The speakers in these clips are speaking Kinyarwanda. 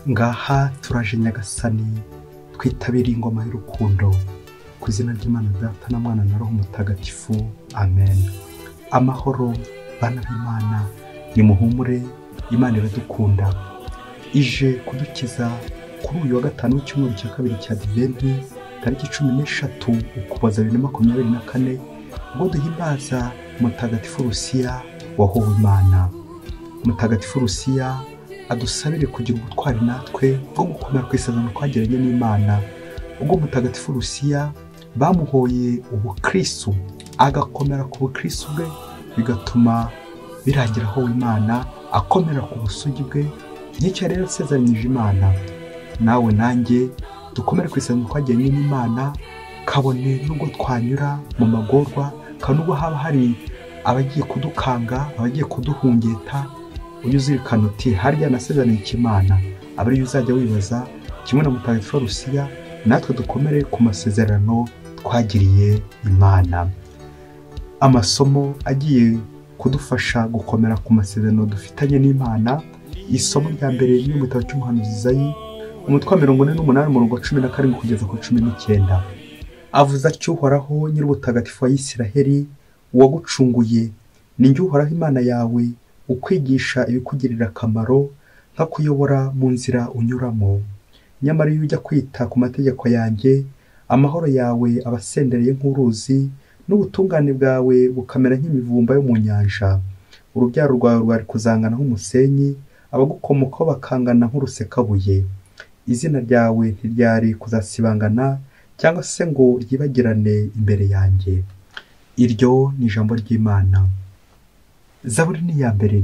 ngaha turaje Nyagasani twitabiriye ingoma y'urukundo ku izina ry'Imana Data na Mwana na Roho Mutagatifu, amen. Amahoro bana b'Imana, nimuhumure, Imana iradukunda, ije kudukiza kuri uyu wa gatanu w'icyumweru cya kabiri cya Adventi, tariki 13 Ukuboza 2024, ubwo duhimbaza Mutagatifu Lucia wahowe Imana. Mutagatifu Lucia adusabire kugira ubutwari natwe bwo gukomera ku isezerano twagiranye n'Imana. Ubwo Mutagatifu Lucia bamuhoye ubukristo, agakomera ku bukristo bwe, bigatuma birangira aho Imana, akomera ku busugi bwe. Nicyo rero sezeranyije Imana, nawe nanjye dukomere ku isezerano twagiranye n'Imana, kabone nubwo twanyura mu magorwa, kanubwo haba hari abagiye kudukanga, abagiye kuduhungeta. Ujye uzirikana uti harya nasezeranyije Imana, abari uzajya wibaza kimwe na Mutagatifu Lucia, natwe dukomere ku masezerano twagiriye Imana. Amasomo agiye kudufasha gukomera ku masezerano dufitanye n'Imana. Isomo rya mbere ni mu gitabo cy'umuhanuzi Izayi, umutwe wa 48 umurongo 17 kugeza ku 19. Avuze atyo Uhoraho nyir'ubutagatifu wa Isiraheli, uwagucunguye, ni njye Uhoraho Imana yawe, ukwigisha ibikugirira akamaro, nka kuyobora mu nzira unyuramo. Nyamara iyo ujya kwita ku mategeko yanjye, amahoro yawe abasendereye nk'uruzi, n'ubutungane bwawe bukamera nk'imivumba yo mu nyanja. Urubyaro rwawe rwari kuzangana nk'umusenyi, abagukomokaho bakangana nk'urusekabuye. Izina ryawe ntiryari kuzasibangana, cyangwa se ngo ryibagirane imbere yanjye. Iryo ni ijambo ry'Imana. Zaburi ni ya mbere.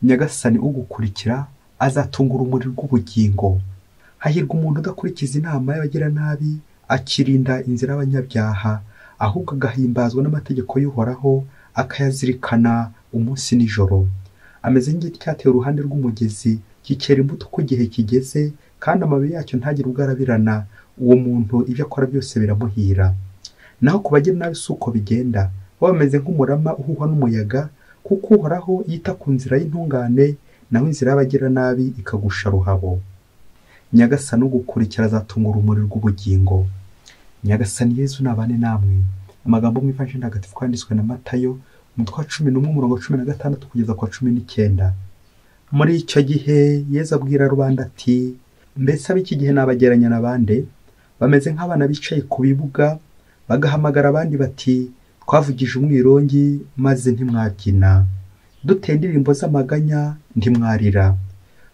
Nyagasani ugukurikira azatunga urumuri rw'ubugingo. Hahirwa umuntu udakurikiza inama y'abagira nabi, akirinda inzira y'abanyabyaha, ahubwo agahimbazwa n'amategeko y'Uhoraho, akayazirikana umunsi n'ijoro. Ameze nk'igiti cyateye uruhande rw'umugezi, kikera imbuto uko igihe kigeze, kandi amababi yacyo ntagire ubwo arabirana. Uwo muntu ibyo akora byose biramuhira. Naho ku bagira nabi si uko bigenda, bo bameze nk'umurama uhuhwa n'umuyaga, kuko Uhoraho yita ku nzira y'intungane, naho inzira y'abagira nabi ikagusha ruhabo. Nyagasani ugukurikira azatunga urumuri rw'ubugingo. Nyagasani Yezu nabane namwe. Amagambo mu Ivanjili ntagatifu kwanditswe na Matayo, umutwe wa 11 umurongo 16 kugeza ku 19. Muri icyo gihe Yezu abwira rubanda ati, mbese ab'iki gihe nabageranya n'abande? Bameze nk'abana bicaye ku bibuga, bagahamagara abandi bati, twavugije umwirongi maze ntimwabyina, duteye indirimbo z'amaganya ntimwarira.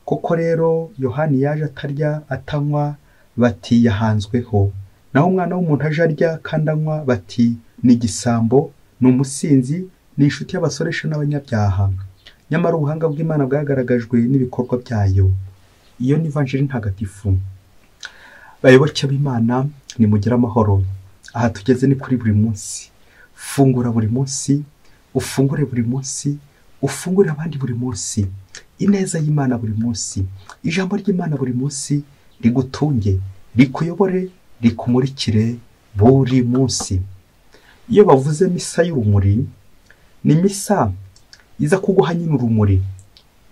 Koko rero Yohani yaje atarya atanywa, bati yahanzweho. Naho umwana w'umuntu aje arya kandi anywa, bati ni igisambo, ni umusinzi, ni inshuti y'abasoresha n'abanyabyaha. Nyamara ubuhanga bw'Imana bwagaragajwe n'ibikorwa byayo. Iyo ni Ivanjili ntagatifu. Bayoboke b'Imana, nimugire amahoro. Aha tugeze ni kuri buri munsi. Fungura buri munsi, ufungure buri munsi, ufungure abandi buri munsi. Ineza y'Imana buri munsi, ijambo ry'Imana buri munsi rigutunge, rikuyobore, rikumurikire buri munsi. Iyo bavuze misa y'urumuri, ni misa iza kuguha nyine urumuri,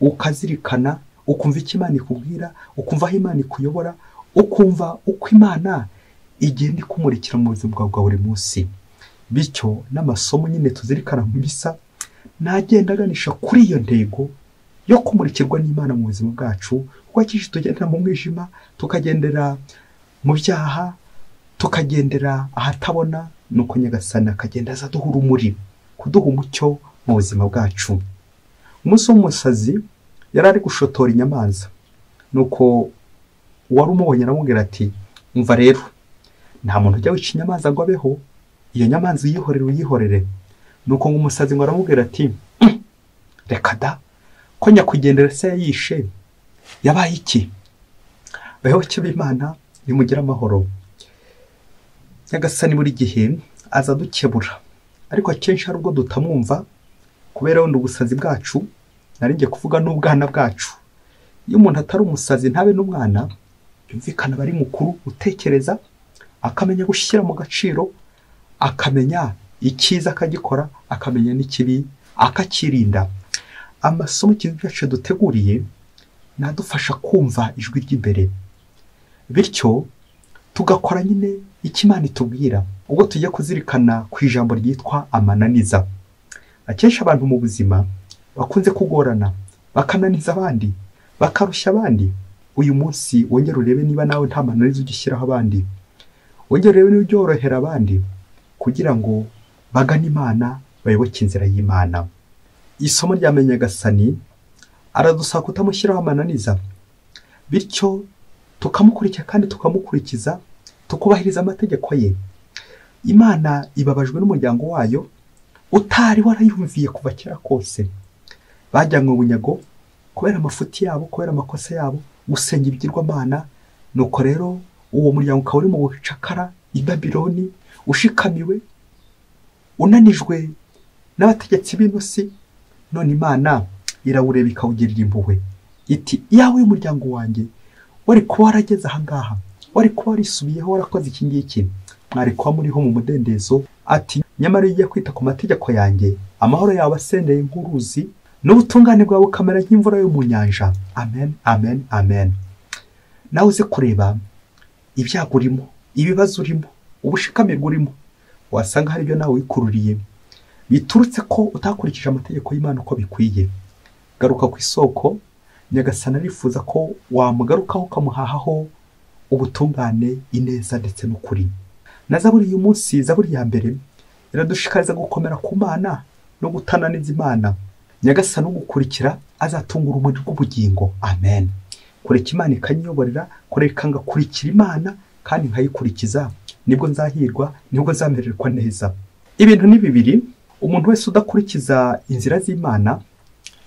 ukazirikana, ukumva icyo Imana ikubwira, ukumva aho Imana ikuyobora, ukumva uko Imana igenda ikumurikira mu buzima bwawe bwa buri munsi. Bityo n'amasomo nyine tuzirikana mu misa nagenda aganisha kuri iyo ntego yo kumurikirwa n'Imana mu buzima bwacu, kuko akenshi tugendera mu mwijima, tukagendera mu byaha, tukagendera ahatabona, nuko Nyagasani akagenda aza duha urumuri, kuduha umucyo mu buzima bwacu. Umunsi w'umusazi yari ari gushotora inyamanza, nuko wari umubonye aramubwira ati, umva rero, nta muntu ujya wica inyamanza ngo abeho, iyo nyamanza uyihorere uyihorere. Nuko ngo umusazi ngo aramubwira ati, reka da, ko nyakwigendera se yayishe yabaye iki? Bayoboke b'Imana, nimugire amahoro. Nyagasani buri gihe aza dukebura, ariko akenshi hari ubwo dutamwumva kubera wenda ubusazi bwacu, nari ngiye kuvuga n'ubwana bwacu. Iyo umuntu atari umusazi ntabe n'umwana, yumvikana bari mukuru utekereza, akamenya gushyira mu gaciro, akamenya icyiza akagikora, akamenya n'ikibi akakirinda. Amasomo cyacu duteguriye nadufasha kumva ijwi ry'imbere, bityo tugakora nyine icyo Imana itubwira ubwo tujya kuzirikana ku ijambo ryitwa amananiza. Akenshi abantu mu buzima bakunze kugorana, bakananiza abandi, bakarushya abandi. Uyu munsi wongere urebe niba nawe nta mananiza ugishyiraho abandi, wongere urebe niba ubyorohera abandi kugira ngo bagane Imana, bayoboke inzira y'Imana. Isomo rya Nyagasani aradusaba kutamushyiraho amananiza, bityo tukamukurikira kandi tukamukurikiza, tukubahiriza amategeko ye. Imana ibabajwe n'umuryango wayo utari warayumviye kuva kera kose. Bajyanywe bunyago kubera amafuti yabo, kubera amakosa yabo, gusenga ibigirwamana. Nuko rero uwo muryango ukaba uri mu bucakara i Babuloni, ushikamiwe, unanijwe n'abategetsi b'inosi. None Imana irawureba ikawugirira impuhwe, iti yawe y'umuryango wanjye wari kuba warageze aha ngaha, wari kuba warisubiyeho, warakoze iki ngiki, mwari kuba muriho mu mudendezo. Ati nyamara iyo ugiye kwita ku mategeko yanjye, amahoro yawe asendeye nk'uruzi, n'ubutungane bwawe bukamera nk'imvura yo mu nyanja. Amen, amen, amen. Nawe uze kureba ibyago urimo, ibibazo urimo, ubushikamiro urimo, wasanga hari ibyo nawe wikururiye biturutse ko utakurikije amategeko y'Imana uko bikwiye. Garuka ku isoko. Nyagasani arifuza ko wamugarukaho ukamuhahaho ubutungane, ineza ndetse n'ukuri. Na Zaburi uyu munsi, Zaburi ya mbere, iradushikariza gukomera ku Mana no gutananiza Imana. Nyagasani ugukurikira azatunga urumuri rw'ubugingo. Amen. Kureka Imana ikanyiyoborera, kureka ngakurikira Imana kandi nkayikurikiza, nibwo nzahirwa, nibwo nzamererwa neza. Ibintu ni bibiri. Umuntu wese udakurikiza inzira z'Imana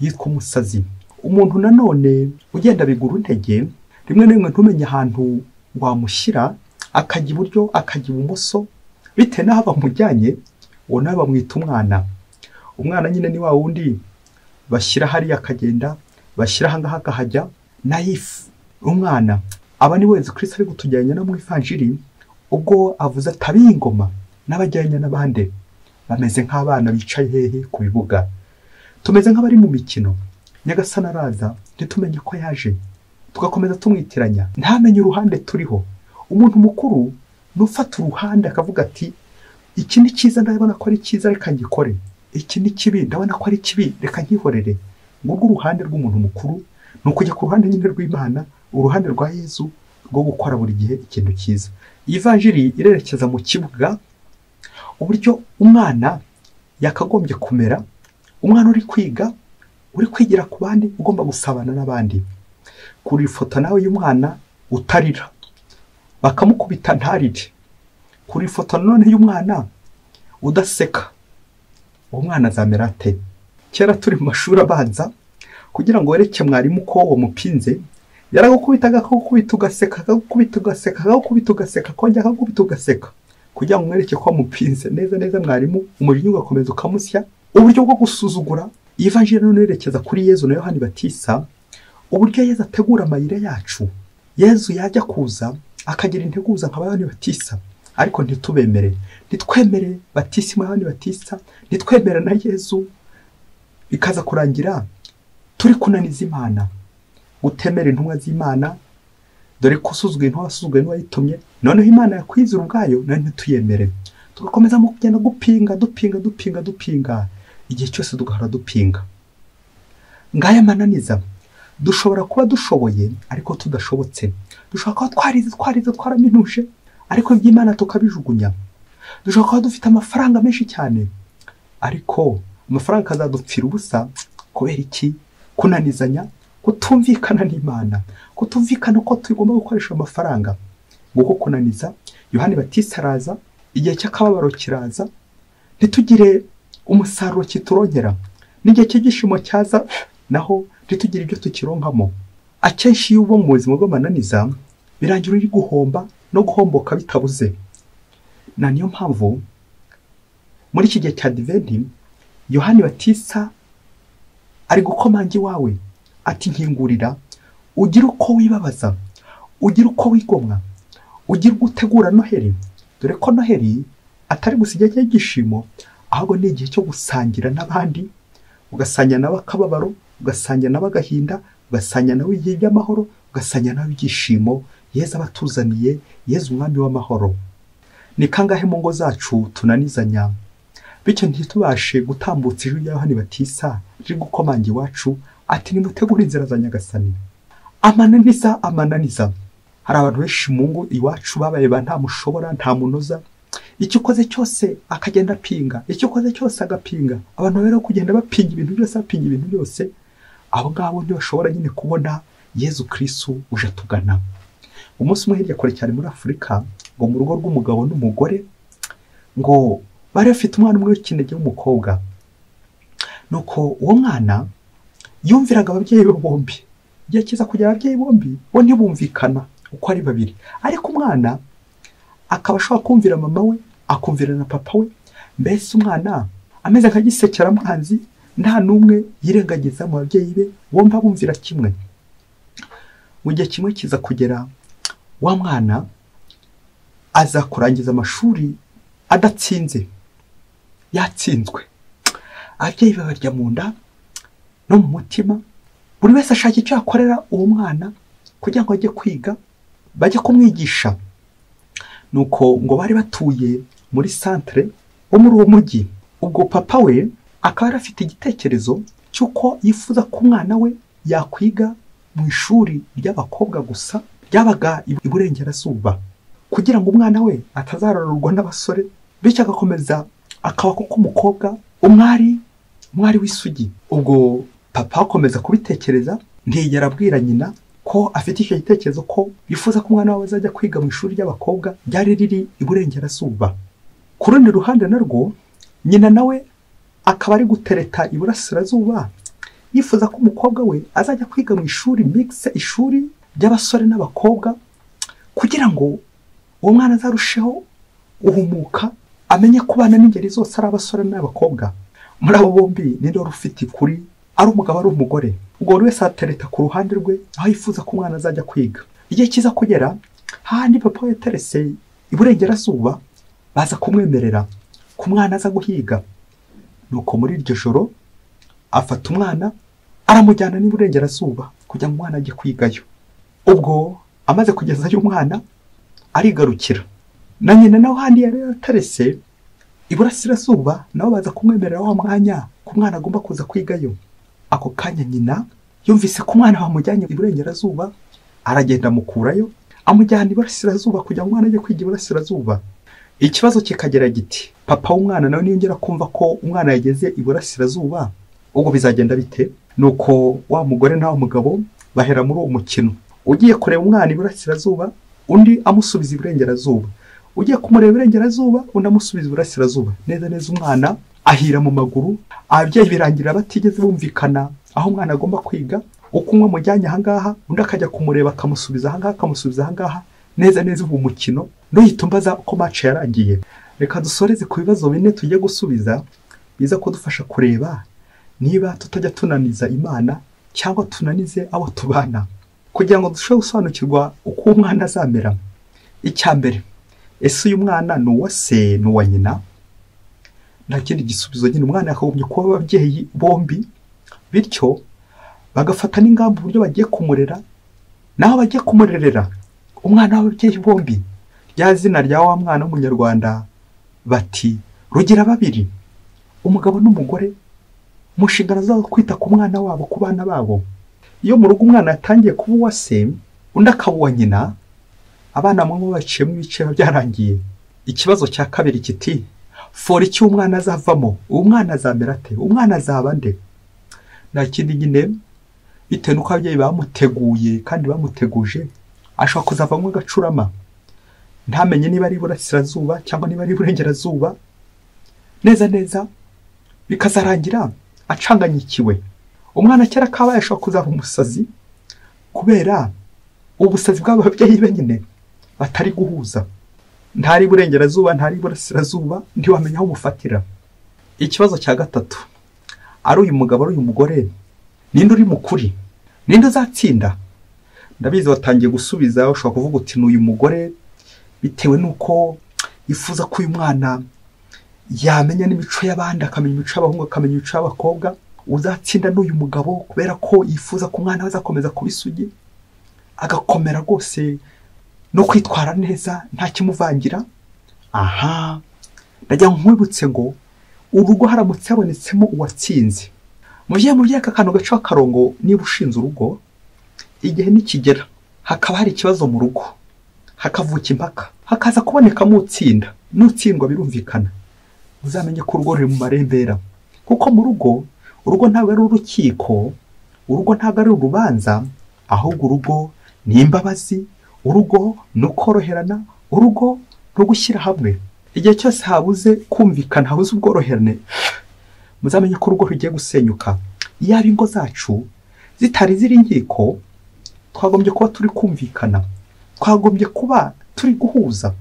yitwa umusazi. Umuntu nanone ugenda bigura intege, rimwe na rimwe ntumenye ahantu wamushyira, akajya iburyo akajya ibumoso bitewe n'aho bamujyanye, uwo nawe bamwita umwana. Umwana nyine ni wa wundi bashyira hariya akagenda, bashyira aha ngaha akahajya. Nayifu umwana aba ni wese Kristo ari gutujyanye no mu ivanjiri, ubwo avuze atabiye ingoma n'abajyanye n'abandi, bameze nk'abana bicaye hehe ku bibuga. Tumeze nk'abari mu mikino. Nyagasani araza ntitumenye ko yaje, tugakomeza tumwitiranya, ntamenye uruhande turiho. Umuntu mukuru nufata uruhande akavuga ati iki ni cyiza, ndabona ko ari cyiza, reka ngikore. Iki ni kibi, ndabona ko ari kibi, reka nkihorere. Ngubwo uruhande rw'umuntu mukuru ni ukujya ku ruhande nyine rw'Imana, uruhande rwa Yesu rwo gukora buri gihe ikintu cyiza. Iyi vanjiri irerekeza mu kibuga, uburyo umwana yakagombye kumera, umwana uri kwiga, uri kwigira ku bandi, ugomba gusabana n'abandi. Kuri ifoto nawe y'umwana utarira, bakamukubita ntarire. Kuri ifoto none y'umwana udaseka, uwo mwana azamera ate? Kera turi mu mashuri abanza, kugira ngo wereke mwarimu ko wamupinze, yaragukubitaga akagukubita ugaseka, akagukubita ugaseka, akagukubita ugaseka, kongera akagukubita ugaseka, kugira ngo mwereke ko wamupinze neza neza mwarimu. Umujinya ugakomeza ukamusya. Uburyo bwo gusuzugura. Iyi vanjiri none irerekeza kuri Yezu na Yohani Batisa, uburyo Yezu ategura amayira yacu. Yezu yajya kuza akagira integuza nka Yohani Batisa, ariko ntitubemere, ntitwemere Batisima Yohani Batisa, ntitwemere na Yezu. Bikaza kurangira turi kunaniza Imana, gutemera intumwa z'Imana, dore ko usuzugura intumwa wasuzugura n'uwayitumye. Noneho Imana yakwizera ubwayo nayo ntituyemere, tugakomeza mu kugenda dupinga, igihe cyose tugahora dupinga. Ngaya mananiza. Dushobora kuba dushoboye ariko tudashobotse. Dushobora kuba twarize twaraminuje ariko iby'Imana tukabijugunya. Dushobora kuba dufite amafaranga menshi cyane ariko amafaranga azadupfira ubusa. Kubera iki? Kunanizanya, kutumvikana n'Imana, kutumvikana ko tugomba gukoresha amafaranga. Nguko kunaniza. Yohani Batisa araza, igihe cy'akababaro kiraza, ntitugire umusaruro kiturongera, n'igihe cy'igishimo cyaza naho ntitugire ibyo tukironkamo. Akenshi iyo uba mu buzima bw'amananiza, birangira uri guhomba no guhomboka bitabuze. Na niyo mpamvu muri iki gihe cya Adventi, Yohani Batisa ari gukomanga iwawe ati nkingurira, ugira uko wibabaza, ugira uko wigomwa, ugira gutegura Noheli. Dore ko Noheli atari gusiga cy'igishimo, ahubwo ni igihe cyo gusangira n'abandi, ugasangira nabo akababaro, ugasangira nabo agahinda, ugasanya nawe ibihe by'amahoro, ugasanya nawe ibyishimo Yesu abatuzaniye, Yesu umwami w'amahoro. Ni kangahe mu ngo zacu tunanizanya, bityo ntitubashe gutambutsa ijwi rya Yohani Batisa riri gukomanga iwacu ati nimutegure inzira za Nyagasani. Amananiza. Hari abantu benshi mu ngo iwacu babaye ba nta mushobora, nta munoza, icyo ukoze cyose akagenda apinga, icyo ukoze cyose agapinga. Abantu rero kugenda bapinga ibintu byose, abo ngabo ntibashobora nyine kubona Yesu Kristo uje tugana. Umunsi umwe hirya kure cyane muri Afurika, ngo mu rugo rw'umugabo n'umugore, ngo bari bafite umwana umwe w'ikinege w'umukobwa. Nuko uwo mwana yumviraga ababyeyi be bombi. Igihe kiza kugera ababyeyi bombi bo ntibumvikana uko ari babiri, ariko umwana akaba ashobora kumvira mama we, akumvira na papa we. Mbese umwana ameze nk'igisekera mwanzi, nta n'umwe yirengagiza mu babyeyi be, bombi bumvira kimwe. Mu gihe kimwe kiza kugera, wa mwana aza kurangiza amashuri adatsinze, yatsinzwe. Ababyeyi babarya mu nda no mu mutima, buri wese ashaka icyo yakorera uwo mwana kugira ngo ajye kwiga, bajye kumwigisha. Nuko ngo bari batuye muri centre wo muri uwo mujyi. Ubwo papa we akaba afite igitekerezo cy'uko yifuza ko umwana we yakwiga mu ishuri ry'abakobwa gusa ryabaga iburengerazuba, kugira ngo umwana we atazarororwa n'abasore, bityo agakomeza akaba koko umukobwa umwari w'isugi. Ubwo papa akomeza kubitekereza, ntiyigera abwira nyina ko afite icyo gitekerezo ko yifuza ko umwana we azajya kwiga mu ishuri ry'abakobwa ryari riri iburengerazuba. Ku rundi ruhande narwo, nyina nawe akaba ari gutereta iburasirazuba, yifuza ko umukobwa we azajya kwiga mu ishuri mix, ishuri ry'abasore n'abakobwa, kugira ngo uwo mwana azarusheho guhumuka, amenye kubana n'ingeri zose ari abasore n'abakobwa. Muri abo bombi ninde wari ufite ukuri, ari umugabo ari umugore? Ubwo buri wese atereta ku ruhande rwe aho yifuza ko umwana azajya kwiga. Igihe kiza kugera, hahandi papa yaterese iburengerazuba, baza kumwemerera ko umwana aza guhiga. Nuko muri iryo joro afata umwana aramujyana n'iburengerazuba kugira ngo umwana ajye kwigayo. Ubwo amaze kugezayo umwana arigarukira, na nyina nawe handi yari yaterese iburasirazuba, nabo baza kumwemerera wa mwanya ko umwana agomba kuza kwigayo. Ako kanya nyina yumvise ko umwana bamujyanye iburengerazuba, aragenda amukurayo amujyana iburasirazuba kugira ngo umwana ajye kwiga iburasirazuba. Ikibazo kikagera giti, papa w'umwana nawe niyongera kumva ko umwana yageze iburasirazuba, ubwo bizagenda bite? Nuko wa mugore na wa mugabo bahera muri uwo mukino, ugiye kureba umwana iburasirazuba, undi amusubiza iburengerazuba, ugiye kumureba iburengerazuba, undi amusubiza iburasirazuba. Neza umwana ahira mu maguru. Ababyeyi birangira batigeze bumvikana aho umwana agomba kwiga, uko umwe amujyanye ahangaha, undi akajya kumureba akamusubiza ahangaha. Neza ubu mukino nduhita umbaza uko match yarangiye. Reka dusoreze ku bibazo bine tugiye gusubiza, biza kudufasha kureba niba tutajya tunaniza Imana cyangwa tunanize abo tubana, kugira ngo dushobore gusobanukirwa uko umwana azamera. Icya mbere, ese uyu mwana ni uwa se ni uwa nyina? Nta kindi gisubizo nyine, umwana yakagombye kuba ababyeyi bombi, bityo bagafata n'ingamba uburyo bagiye kumurera, naho bagiye kumurerera umwana w'ababyeyi bombi. Rya zina rya wa mwana w'umunyarwanda bati rugira babiri, umugabo n'umugore mu nshingano zabo kwita ku mwana wabo, ku bana babo. Iyo mu rugo umwana yatangiye kuba uwa se, undi akaba uwa nyina, abana bamwe baciyemo ibice byarangiye. Ikibazo cya kabiri kiti, fora icyo umwana azavamo, uwo mwana azamera ate, umwana azaba nde? Nta kindi nyine, bitewe n'uko ababyeyi bamuteguye kandi bamuteguje, ashobora kuzavamo agacurama, ntamenye niba ari iburasirazuba cyangwa niba ari iburengerazuba. Neza bikazarangira acanganyikiwe. Umwana kera kabaye ashobora kuzaba umusazi, kubera ubusazi bw'ababyeyi be nyine batari guhuza. Ntari iburengerazuba, ntari iburasirazuba, ntiwamenya aho umufatira. Ikibazo cya gatatu, ari uyu mugabo ari uyu mugore, ninde uri mukuri, ninde uzatsinda? Ndabizi watangiye gusubiza, ushobora kuvuga uti n'uyu mugore, bitewe nuko yifuza ko uyu mwana yamenya n'imico y'abandi, akamenya imico y'abahungu, akamenya imico y'abakobwa. uzatsinda n'uyu mugabo kubera ko yifuza ko umwana we azakomeza kuba isugi, agakomera rwose no kwitwara neza nta kimuvangira. Aha, ndagira ngo nkwibutse ngo urugo haramutse habonetsemo uwatsinze. Muvye aka kantu gaca akarongo, niba ushinze urugo, igihe nikigera hakaba hari ikibazo mu rugo, hakavuka impaka, hakaza kubonekamo utsinda, n'utsindwa birumvikana, uzamenye ko urugo ruri mu marembera. Kuko mu rugo, urugo ntabwo ari urukiko, urugo ntabwo ari urubanza, ahubwo urugo ni imbabazi, urugo ni ukoroherana, urugo ni ugushyira hamwe. Igihe cyose habuze kumvikana, habuze ubworoherane, muzamenye ko urugo rugiye gusenyuka. Yaba ingo zacu zitari ziri inkiko, twagombye kuba turi kumvikana, twagombye kuba turi guhuza.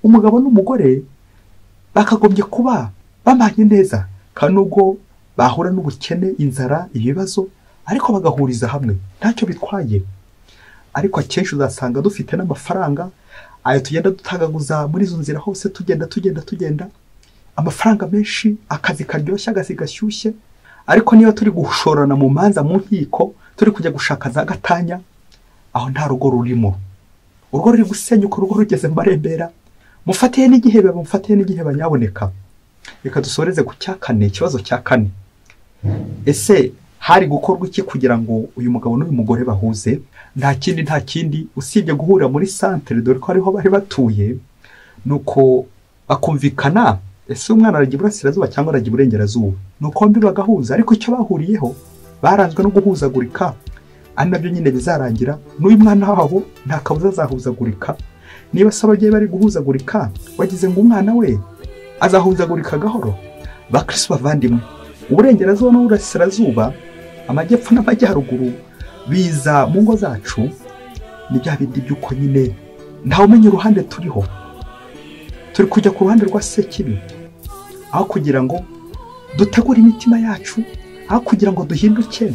Umugabo n'umugore bakagombye kuba bamanye neza, kandi nubwo bahura n'ubukene, inzara, ibibazo, ariko bagahuriza hamwe, ntacyo bitwaye. Ariko akenshi uzasanga dufite n'amafaranga, ayo tugenda dutagaguza muri izo nzira hose, tugenda amafaranga menshi, akazi karyoshye, agazi gashyushye. Ariko niba turi gushorana mu manza, mu nkiko, turi kujya gushaka za gatanya, aho nta rugo rurimo. Urugo ruri gusenyuka, urugo rugeze mu marembera. Mufatiye n'igihe banyaboneka. Reka dusoreze ku cyakane, ikibazo cya kane. Ese hari gukorwa iki kugira ngo uyu mugabo n'uyu mugore bahuze? Nta kindi usibye guhura muri santere, dore ko ariho bari batuye, nuko bakumvikana. Ese umwana arajya iburasirazuba cyangwa arajya iburengerazuba? Nuko bombi bagahuza, ariko icyo bahuriyeho baranzwe no guhuzagurika, ari nabyo nyine bizarangira n'uyu mwana wabo nta kabuza azahuzagurika. Niba se ababyeyi bari guhuzagurika, wagize ngo umwana we azahuzagurika gahoro? Bakristo bavandimwe, uburengerazuba n'uburasirazuba, amajyepfo n'amajyaruguru biza mu ngo zacu, ni bya bindi by'uko nyine ntawe umenya uruhande turiho. Turi kujya ku ruhande rwa sekibi, aho kugira ngo dutegure imitima yacu, aho kugira ngo duhinduke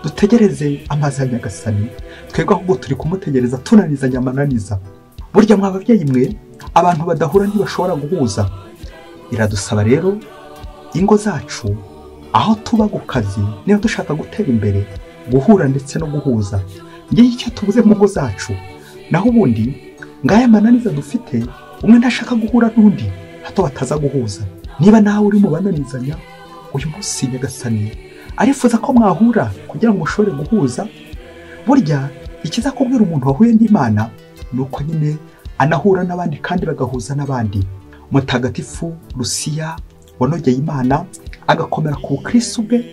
dutegereze amazi ya Nyagasani, twebwe ahubwo turi kumutegereza tunanizanya amananiza. Burya mwa babyeyi mwe, abantu badahura ntibashobora guhuza. Iradusaba rero ingo zacu, aho tuba ku kazi, niba dushaka gutera imbere, guhura ndetse no guhuza. Ngiye icyo tubuze mu ngo zacu, naho ubundi ngaya amananiza dufite, umwe ntashaka guhura n'undi, hato bataza guhuza. Niba nawe uri mu bananizanya, uyu munsi Nyagasani arifuza ko mwahura kugira ngo mushobore guhuza. Burya ikiza kubwira umuntu wahuye n'Imana, nuko nyine anahura n'abandi kandi bagahuza n'abandi. Mutagatifu Lucia wanogeye Imana, agakomera ku Kristo bwe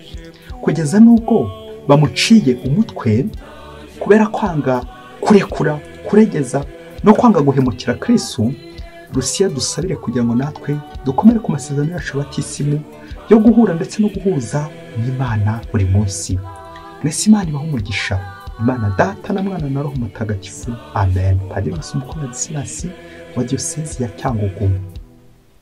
kugeza n'ubwo bamuciye umutwe kubera kwanga kurekura, kuregeza no kwanga guhemukira Kristo. Lucia dusabire kugira ngo natwe dukomere ku masezerano yacu batisimu yo guhura ndetse no guhuza n'Imana buri munsi. Mwese Imana ibahe umugisha. Imana Data na Mwana na Roho Mutagatifu. Amen. Padiri Mukuru wa Diyosezi ya Cyangugu.